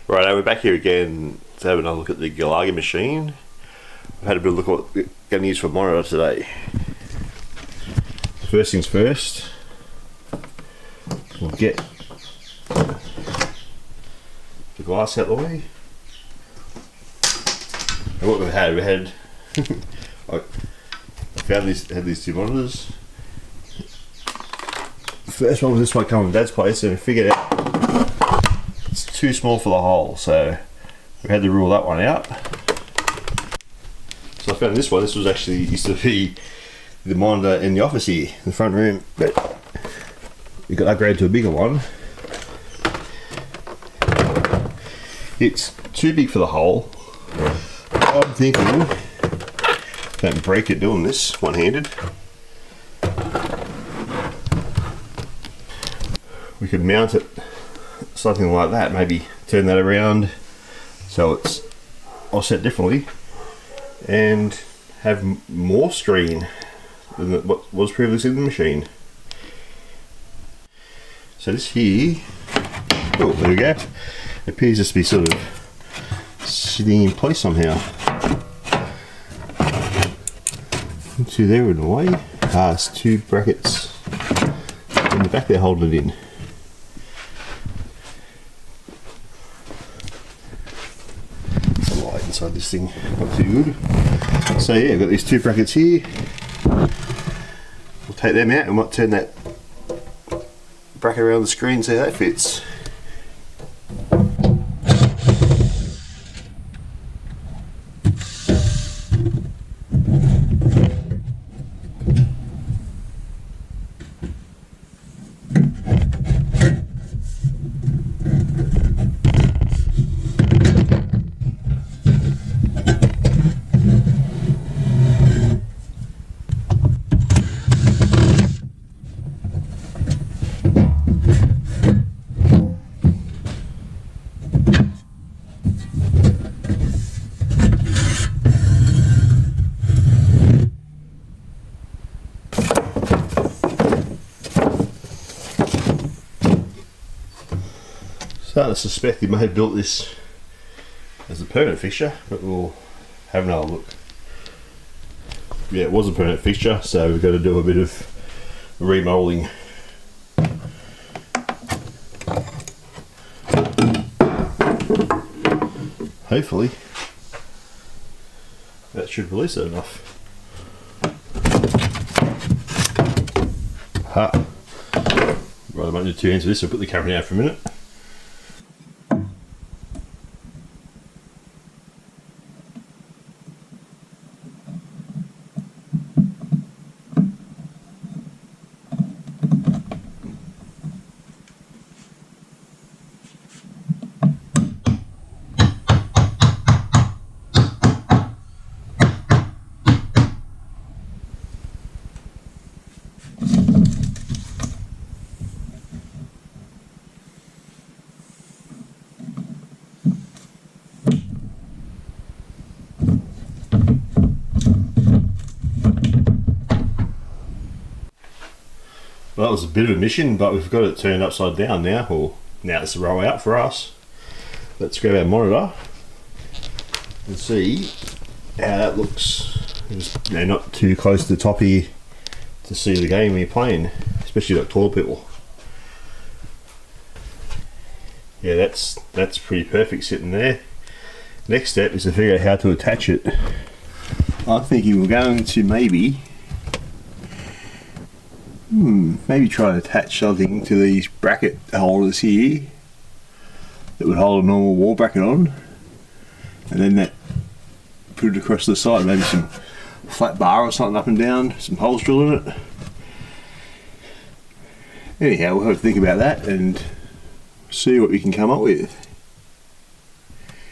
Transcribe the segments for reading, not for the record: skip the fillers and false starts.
Right, we're back here again to have another look at the Galaga machine. I've had a bit of a look at what we're going to use for monitor today. First things first, we'll get the glass out of the way. And what we had I found these two monitors. The first one was this one coming from Dad's place, and I figured out it's too small for the hole, so we had to rule that one out. So I found this one. This was actually used to be the monitor in the office here, in the front room, but we got upgraded to a bigger one. It's too big for the hole. I'm thinking, don't break it doing this one-handed. We could mount it something like that, maybe turn that around so it's offset differently and have more screen than what was previously in the machine. So this here, oh, there we go, it appears just to be sort of sitting in place somehow. Two there in the way. It's two brackets in the back there holding it in. Some light inside this thing, not too good. So yeah, I've got these two brackets here. We'll take them out and might turn that bracket around the screen so that fits. Starting to suspect he may have built this as a permanent fixture, but we'll have another look. Yeah, it was a permanent fixture, so we've got to do a bit of remolding. Hopefully that should release it enough. Ha! Right, I might need two hands of this, so I'll put the camera down for a minute. Well, that was a bit of a mission, but we've got it turned upside down now, or now it's a roll out for us. Let's grab our monitor and see how that looks. Just, not too close to the top here to see the game when you're playing, especially like taller people. Yeah, that's pretty perfect sitting there. Next step is to figure out how to attach it. I'm thinking we're going to maybe try and attach something to these bracket holders here that would hold a normal wall bracket on, and then that put it across the side, maybe some flat bar or something up and down, some holes drilled in it. Anyhow, we'll have to think about that and see what we can come up with.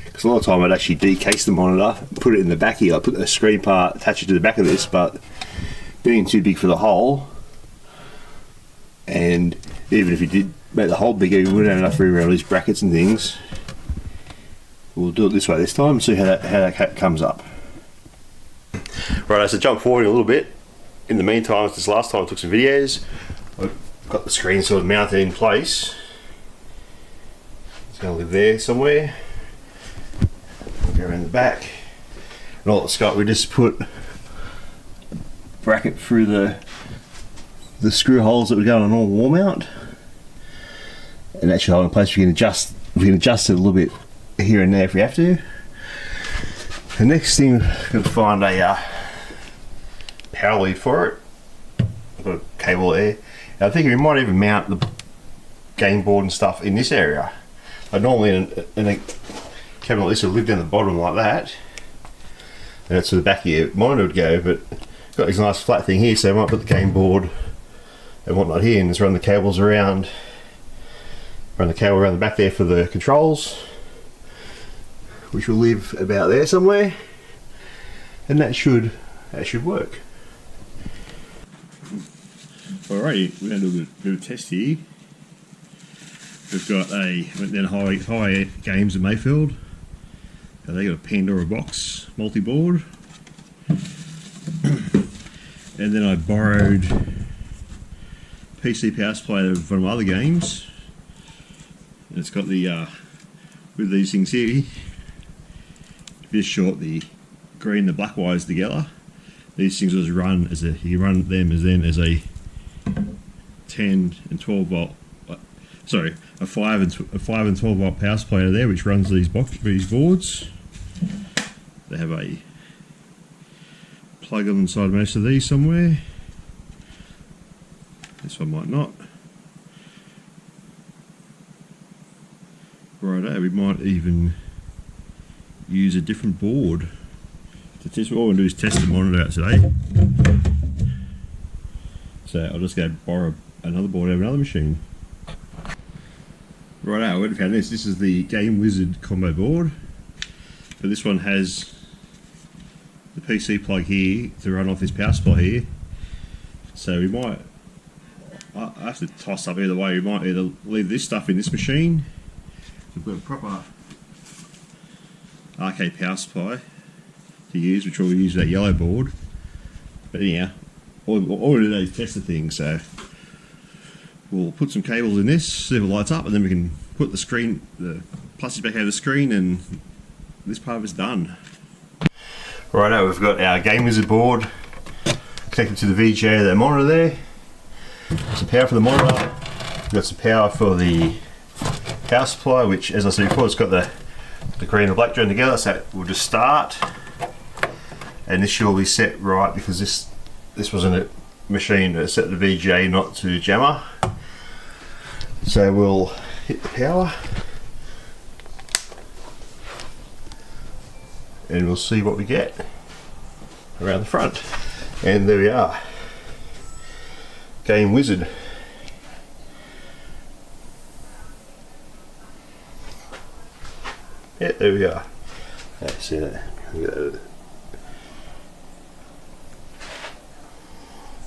Because a lot of time I'd actually decase the monitor, put it in the back here, I'd put the screen part, attach it to the back of this, but being too big for the hole, and even if you did make the hole bigger, you wouldn't have enough room around these brackets and things. We'll do it this way this time and see how that comes up. Right, so jump forward a little bit. In the meantime, this last time I took some videos, I've got the screen sort of mounted in place. It's going to live there somewhere. go around the back. And all it's got, we just put a bracket through the screw holes that would go on a normal wall mount. And actually hold in place. We can adjust it a little bit here and there if we have to. The next thing, we've got to find a power lead for it. I've got a cable there. And I think we might even mount the game board and stuff in this area. Like normally in a cabinet like this would live down the bottom like that, and that's where the back of your monitor would go, but it's got this nice flat thing here, so I might put the game board and whatnot here and just run the cables around, run the cable around the back there for the controls, which will live about there somewhere, and that should work. Alrighty, we're going to do a bit of a test here. We've got went down high games in Mayfield. They got a Pandora box multi-board, and then I borrowed PC power supply from other games. And it's got the with these things here. This short, the green, the black wires together. These things was run as you can run them as a 10 and 12 volt. Sorry, a 5 and 12 volt power supply out of there, which runs these boards. They have a plug on the side of most of these somewhere. This one might not. Righto, we might even use a different board to test. All we're going to do is test the monitor out today. So I'll just go borrow another board out of another machine. Right, I went and found this. This is the Game Wizard combo board, but this one has the PC plug here to run off this power supply here. So we might, I have to toss up either way. We might either leave this stuff in this machine. We've got a proper arcade power supply to use, which we'll use that yellow board. But anyhow, all we do is test the thing. So we'll put some cables in this, see if it lights up, and then we can put the plastic back over the screen, and this part of it's done. Righto, we've got our Game Wizard board connected to the VGA of the monitor there. Some power for the monitor. We've got some power for the power supply, which, as I said before, it's got the green and the black joined together, so we'll just start. And this should all be set right, because this wasn't a machine that set the VGA not to jammer. So we'll hit the power and we'll see what we get around the front. And there we are, Game Wizard. Yeah, there we are. See that?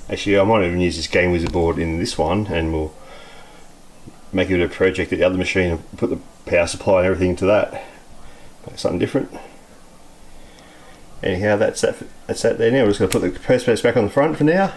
Actually, I might even use this Game Wizard board in this one, and we'll make it a project at the other machine and put the power supply and everything into that. Make something different. Anyhow, that's that there now. We're just going to put the perspex back on the front for now.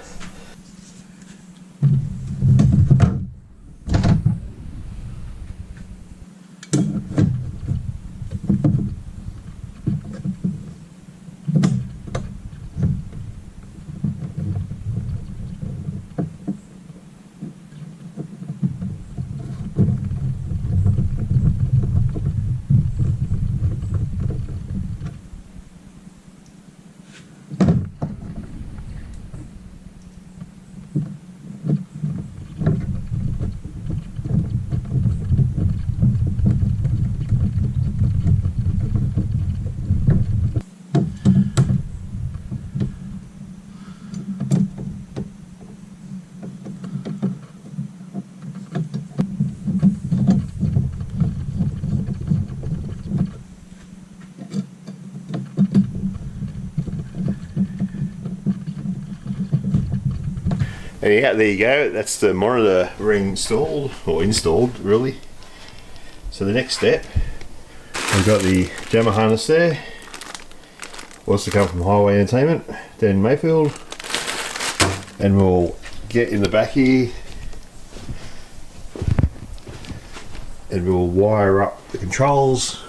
And yeah, there you go, that's the monitor reinstalled, or installed really. So the next step, we've got the jammer harness there, wants to come from Highway Entertainment down in Mayfield, and we'll get in the back here and we'll wire up the controls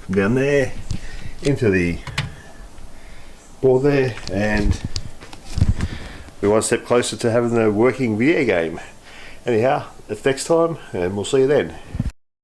from down there into the board there, and we're one step closer to having a working video game. Anyhow, that's next time, and we'll see you then.